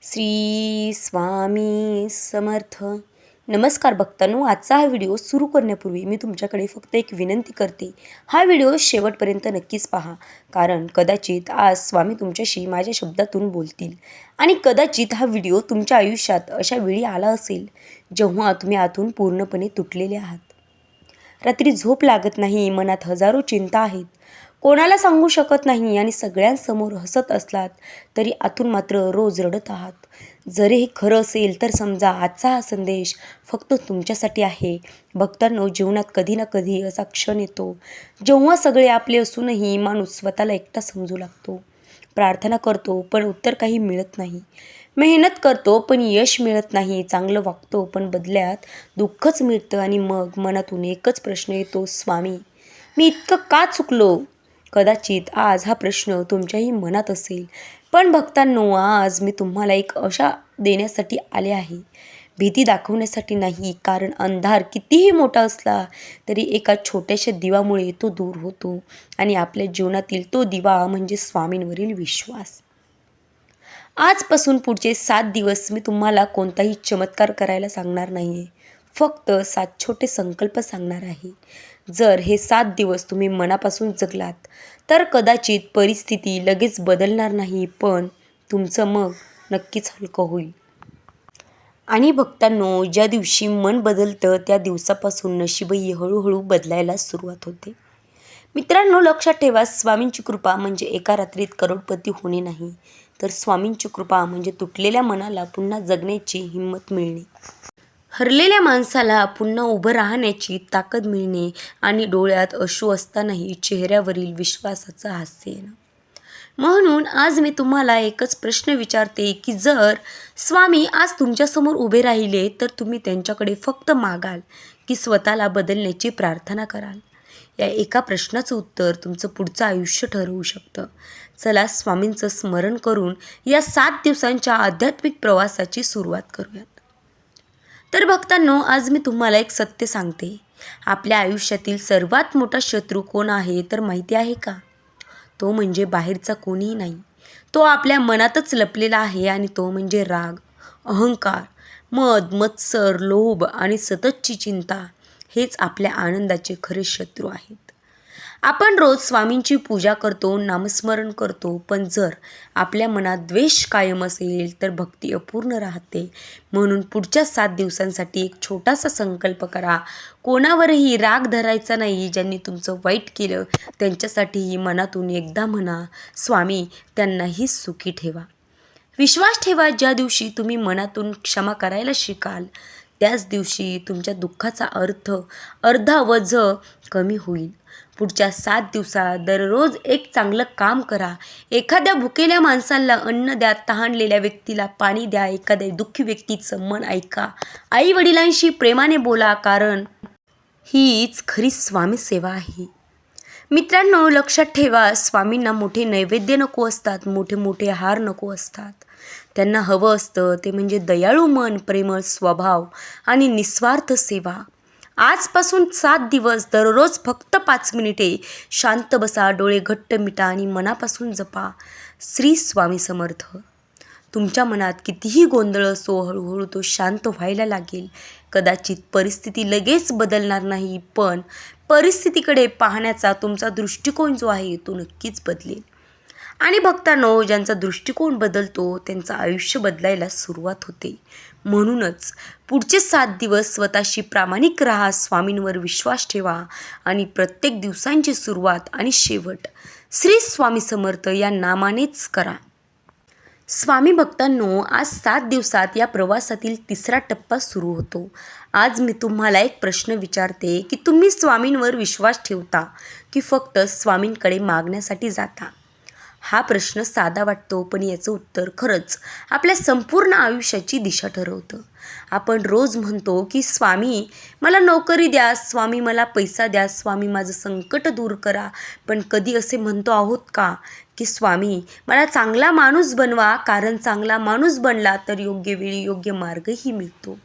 श्री स्वामी समर्थ. नमस्कार भक्तांनो, आजचा हा व्हिडिओ सुरू करण्यापूर्वी मी तुमच्याकडे फक्त एक विनंती करते. हा व्हिडिओ शेवटपर्यंत नक्कीच पहा, कारण कदाचित आज स्वामी तुमच्याशी माझ्या शब्दातून बोलतील आणि कदाचित हा व्हिडिओ तुमच्या आयुष्यात अशा वेळी आला असेल जेव्हा तुम्ही आतून पूर्णपणे तुटलेले आहात. रात्री झोप लागत नाही, मनात हजारो चिंता आहेत, कोणाला सांगू शकत नाही आणि सगळ्यांसमोर हसत असलात तरी आतून मात्र रोज रडत आहात. जरी हे खरं असेल तर समजा आजचा हा संदेश फक्त तुमच्यासाठी आहे. भक्तांनो, जीवनात कधी ना कधी असा क्षण येतो जेव्हा सगळे आपले असूनही माणूस स्वतःला एकटा समजू लागतो. प्रार्थना करतो पण उत्तर काही मिळत नाही, मेहनत करतो पण यश मिळत नाही, चांगलं वागतो पण बदल्यात दुःखच मिळतं आणि मग मनातून एकच प्रश्न येतो, स्वामी मी इतकं का चुकलो? कदाचित आज हा प्रश्न तुमच्याही मनात असेल, पण भक्तांनो, आज मी तुम्हाला एक आशा देण्यासाठी आले आहे, भीती दाखवण्यासाठी नाही. कारण अंधार कितीही मोठा असला तरी एका छोट्याशा दिवामुळे तो दूर होतो आणि आपल्या जीवनातील तो दिवा म्हणजे स्वामींवरील विश्वास. आजपासून पुढचे 7 दिवस मी तुम्हाला कोणताही चमत्कार करायला सांगणार नाही आहे, फक्त 7 छोटे संकल्प सांगणार आहे. जर हे 7 दिवस तुम्ही मनापासून जगलात तर कदाचित परिस्थिती लगेच बदलणार नाही, पण तुमचं मग नक्कीच हलकं होईल. आणि भक्तांनो, ज्या दिवशी मन बदलतं त्या दिवसापासून नशीबही हळूहळू बदलायला सुरुवात होते. मित्रांनो, लक्षात ठेवा, स्वामींची कृपा म्हणजे एका रात्रीत करोडपती होणे नाही, तर स्वामींची कृपा म्हणजे तुटलेल्या मनाला पुन्हा जगण्याची हिंमत मिळणे, हरलेल्या माणसाला पुन्हा उभं राहण्याची ताकद मिळणे आणि डोळ्यात अश्रू असतानाही चेहऱ्यावरील विश्वासाचं हास्य येणं. म्हणून आज मी तुम्हाला एकच प्रश्न विचारते की जर स्वामी आज तुमच्यासमोर उभे राहिले तर तुम्ही त्यांच्याकडे फक्त मागाल की स्वतःला बदलण्याची प्रार्थना कराल? या एका प्रश्नाचं उत्तर तुमचं पुढचं आयुष्य ठरवू शकतं. चला, स्वामींचं स्मरण करून या 7 दिवसांच्या आध्यात्मिक प्रवासाची सुरुवात करूयात. तर भक्तांनो, आज मी तुम्हाला एक सत्य सांगते. आपल्या आयुष्यातील सर्वात मोठा शत्रू कोण आहे तर माहिती आहे का? तो म्हणजे बाहेरचा कोणीही नाही, तो आपल्या मनातच लपलेला आहे आणि तो म्हणजे राग, अहंकार, मद, मत्सर, लोभ आणि सततची चिंता. हेच आपल्या आनंदाचे खरे शत्रू आहेत. आपण रोज स्वामींची पूजा करतो, नामस्मरण करतो, पण जर आपल्या मनात द्वेष कायम असेल तर भक्ती अपूर्ण राहते. म्हणून पुढच्या 7 दिवसांसाठी एक छोटासा संकल्प करा. कोणावरही राग धरायचा नाही. ज्यांनी तुमचं वाईट केलं त्यांच्यासाठीही मनातून एकदा म्हणा, स्वामी त्यांनाही सुखी ठेवा. विश्वास ठेवा, ज्या दिवशी तुम्ही मनातून क्षमा करायला शिकाल त्याच दिवशी तुमच्या दुःखाचा अर्धा वज कमी होईल. पुढच्या 7 दिवसात दररोज एक चांगलं काम करा. एखाद्या भुकेल्या माणसाला अन्न द्या, तहानलेल्या व्यक्तीला पाणी द्या, एखाद्या दुःखी व्यक्तीचं मन ऐका, आई वडिलांशी प्रेमाने बोला, कारण हीच खरी स्वामी सेवा आहे. मित्रांनो, लक्षात ठेवा, स्वामींना मोठे नैवेद्य नको असतात, मोठे मोठे हार नको असतात. त्यांना हवं असतं ते म्हणजे दयाळू मन, प्रेमळ स्वभाव आणि निस्वार्थ सेवा. आजपासून 7 दिवस दररोज फक्त 5 मिनिटे शांत बसा, डोळे घट्ट मिटा आणि मनापासून जपा, श्री स्वामी समर्थ. तुमच्या मनात कितीही गोंधळ असो, हळूहळू तो शांत व्हायला लागेल. कदाचित परिस्थिती लगेच बदलणार नाही, पण परिस्थितीकडे पाहण्याचा तुमचा दृष्टिकोन जो आहे तो नक्कीच बदलेल. आणि भक्तांनो, ज्यांचा दृष्टिकोन बदलतो त्यांचं आयुष्य बदलायला सुरुवात होते. म्हणूनच पुढचे 7 दिवस स्वतःशी प्रामाणिक राहा, स्वामींवर विश्वास ठेवा आणि प्रत्येक दिवसांची सुरुवात आणि शेवट श्री स्वामी समर्थ या नामानेच करा. स्वामी भक्तांनो, आज 7 दिवसात या प्रवासातील 3रा टप्पा सुरू होतो. आज मी तुम्हाला एक प्रश्न विचारते की तुम्ही स्वामींवर विश्वास ठेवता की फक्त स्वामींकडे मागण्यासाठी जाता? हा प्रश्न साधा वाटतो, पण याचं उत्तर खरंच आपल्या संपूर्ण आयुष्याची दिशा ठरवतं. आपण रोज म्हणतो की स्वामी मला नोकरी द्या, स्वामी मला पैसा द्या, स्वामी माझं संकट दूर करा, पण कधी असे म्हणतो आहोत का की स्वामी मला चांगला माणूस बनवा, कारण चांगला माणूस बनला तर योग्य वेळी योग्य मार्गही मिळतो.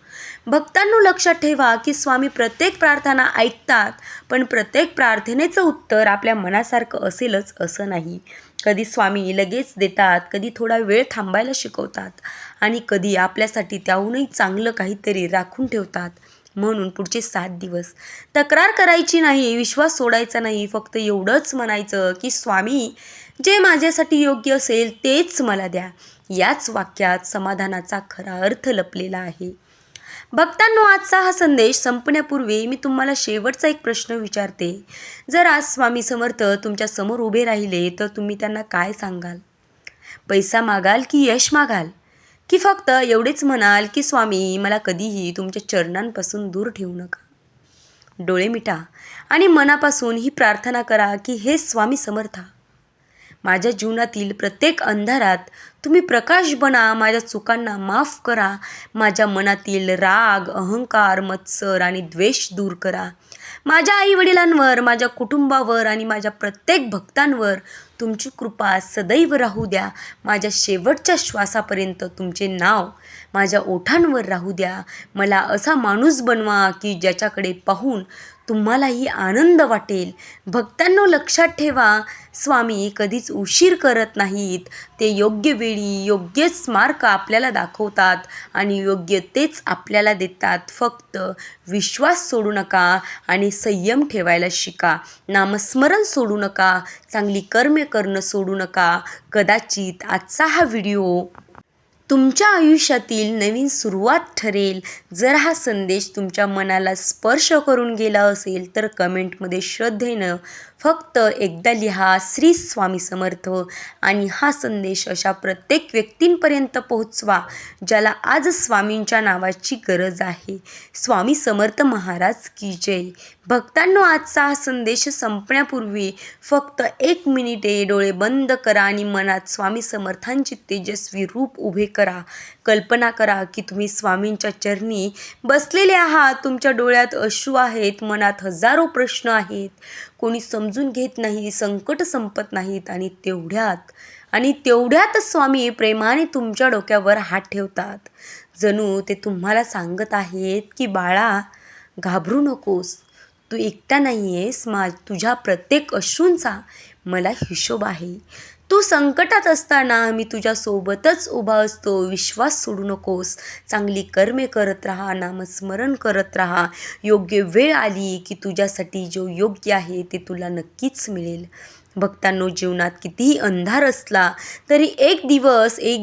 भक्तांनो, लक्षात ठेवा की स्वामी प्रत्येक प्रार्थना ऐकतात, पण प्रत्येक प्रार्थनेचं उत्तर आपल्या मनासारखं असेलच असं नाही. कधी स्वामी लगेच देतात, कधी थोडा वेळ थांबायला शिकवतात आणि कधी आपल्यासाठी त्याहूनही चांगलं काहीतरी राखून ठेवतात. म्हणून पुढचे 7 दिवस तक्रार करायची नाही, विश्वास सोडायचा नाही. फक्त एवढंच म्हणायचं की स्वामी, जे माझ्यासाठी योग्य असेल तेच मला द्या. याच वाक्यात समाधानाचा खरा अर्थ लपलेला आहे. भक्तांनो, आजचा हा संदेश संपण्यापूर्वी मी तुम्हाला शेवटचा एक प्रश्न विचारते. जर आज स्वामी समर्थ तुमच्या समोर उभे राहिले तर तुम्ही त्यांना काय सांगाल? पैसा मागाल की यश मागाल? की फक्त एवढेच म्हणाल की स्वामी, मला कधीही तुमच्या चरणांपासून दूर ठेवू नका? डोळे मिटा आणि मनापासून ही प्रार्थना करा की हे स्वामी समर्था, माझ्या जीवनातील प्रत्येक अंधारात तुम्ही प्रकाश बना. माझ्या चुकांना माफ करा. माझ्या मनातील राग, अहंकार, मत्सर आणि द्वेष दूर करा. माझ्या आईवडिलांवर, माझ्या कुटुंबावर आणि माझ्या प्रत्येक भक्तांवर तुमची कृपा सदैव राहू द्या. माझ्या शेवटच्या श्वासापर्यंत तुमचे नाव माझ्या ओठांवर राहू द्या. मला असा माणूस बनवा की ज्याच्याकडे पाहून तुम्हालाही आनंद वाटेल. भक्तांनो, लक्षात ठेवा, स्वामी कधीच उशीर करत नाहीत. ते योग्य वेळी योग्यच मार्ग आपल्याला दाखवतात आणि योग्य तेच आपल्याला देतात. फक्त विश्वास सोडू नका आणि संयम ठेवायला शिका. नामस्मरण सोडू नका. चांगली कर्मे करणं सोडू नका. कदाचित आजचा हा व्हिडिओ तुमच्या आयुष्यातील नवीन सुरुवात ठरेल. जर हा संदेश तुमच्या मनाला स्पर्श करून गेला असेल तर कमेंटमध्ये श्रद्धेनं फक्त एकदा लिहा, श्री स्वामी समर्थ, आणि हा संदेश अशा प्रत्येक व्यक्तींपर्यंत पोहोचवा ज्याला आज स्वामींच्या नावाची गरज आहे. स्वामी समर्थ महाराज की जय. भक्तांनो, आजचा हा संदेश संपण्यापूर्वी फक्त 1 मिनिटे डोळे बंद करा आणि मनात स्वामी समर्थांचे तेजस्वी रूप उभे करा. कल्पना करा की तुम्ही स्वामींच्या चरणी बसलेले आहात. तुमच्या डोळ्यात अश्रू आहेत, मनात हजारो प्रश्न आहेत. कोणी समजून घेत नाही, संकट संपत नाहीत आणि तेवढ्यात स्वामी प्रेमाने तुमच्या डोक्यावर हात ठेवतात. जणू ते तुम्हाला सांगत आहेत की बाळा, घाबरू नकोस, तू एकटा नाही आहेस. तुझ्या प्रत्येक अश्रूंचा मला हिशोब आहे. तू संकटात असताना मी तुझ्यासोबतच उभा असतो. विश्वास सोडू नकोस. चांगली कर्मे करत राहा, नामस्मरण करत राहा. योग्य वेळ आली की तुझ्यासाठी जो योग्य आहे ते तुला नक्कीच मिळेल. भक्तांनो, जीवनात कितीही अंधार असला तरी एक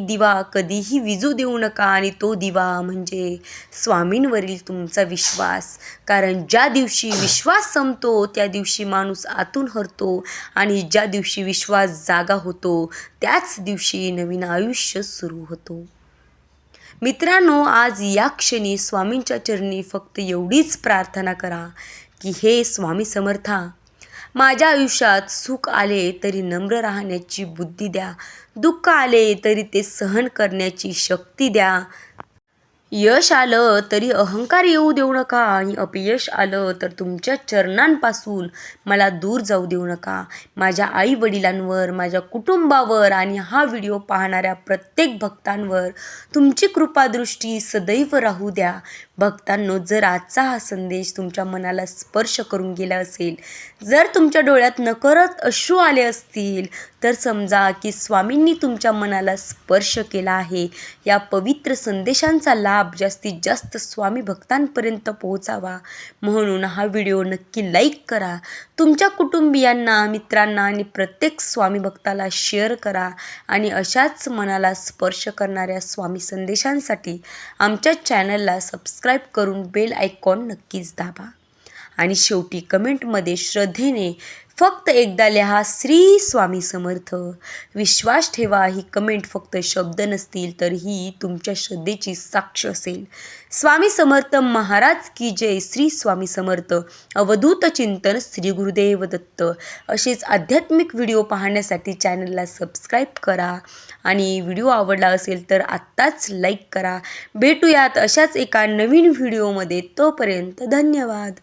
दिवा कधीही विझू देऊ नका आणि तो दिवा म्हणजे स्वामींवरील तुमचा विश्वास. कारण ज्या दिवशी विश्वास संपतो त्या दिवशी माणूस आतून हरतो आणि ज्या दिवशी विश्वास जागा होतो त्याच दिवशी नवीन आयुष्य सुरू होतो. मित्रांनो, आज या क्षणी स्वामींच्या चरणी फक्त एवढीच प्रार्थना करा की हे स्वामी समर्था, माझ्या आयुष्यात सुख आले तरी नम्र राहण्याची बुद्धी द्या. दुःख आले तरी ते सहन करण्याची शक्ती द्या. यश आलं तरी अहंकार येऊ देऊ नका आणि अपयश आलं तर तुमच्या चरणांपासून मला दूर जाऊ देऊ नका. माझ्या आईवडिलांवर, माझ्या कुटुंबावर आणि हा व्हिडिओ पाहणाऱ्या प्रत्येक भक्तांवर तुमची कृपादृष्टी सदैव राहू द्या. भक्तांनो, जर आजचा हा संदेश तुमच्या मनाला स्पर्श करून गेला असेल, जर तुमच्या डोळ्यात नकळत अश्रू आले असतील, तर समजा की स्वामींनी तुमच्या मनाला स्पर्श केला आहे. या पवित्र संदेशांचा लाभ जास्तीत जास्त स्वामी भक्तांपर्यंत पोहोचावा म्हणून हा व्हिडिओ नक्की लाईक करा. तुमच्या कुटुंबियांना, मित्रांना आणि प्रत्येक स्वामी भक्ताला शेअर करा आणि अशाच मनाला स्पर्श करणाऱ्या स्वामी संदेशांसाठी आमच्या चॅनलला सबस्क्राईब करून बेल आयकॉन नक्कीच दाबा. आणि शेवटी कमेंटमध्ये श्रद्धेने फक्त एकदा लिहा, श्री स्वामी समर्थ. विश्वास ठेवा, ही कमेंट फक्त शब्द नसतील तर ही तुमच्या श्रद्धेची साक्ष असेल. स्वामी समर्थ महाराज की जय. श्री स्वामी समर्थ. अवधूत चिंतन श्री गुरुदेव दत्त. असेच आध्यात्मिक व्हिडिओ पाहण्यासाठी चॅनलला सबस्क्राईब करा आणि व्हिडिओ आवडला असेल तर आत्ताच लाईक करा. भेटूयात अशाच एका नवीन व्हिडिओमध्ये. तोपर्यंत धन्यवाद.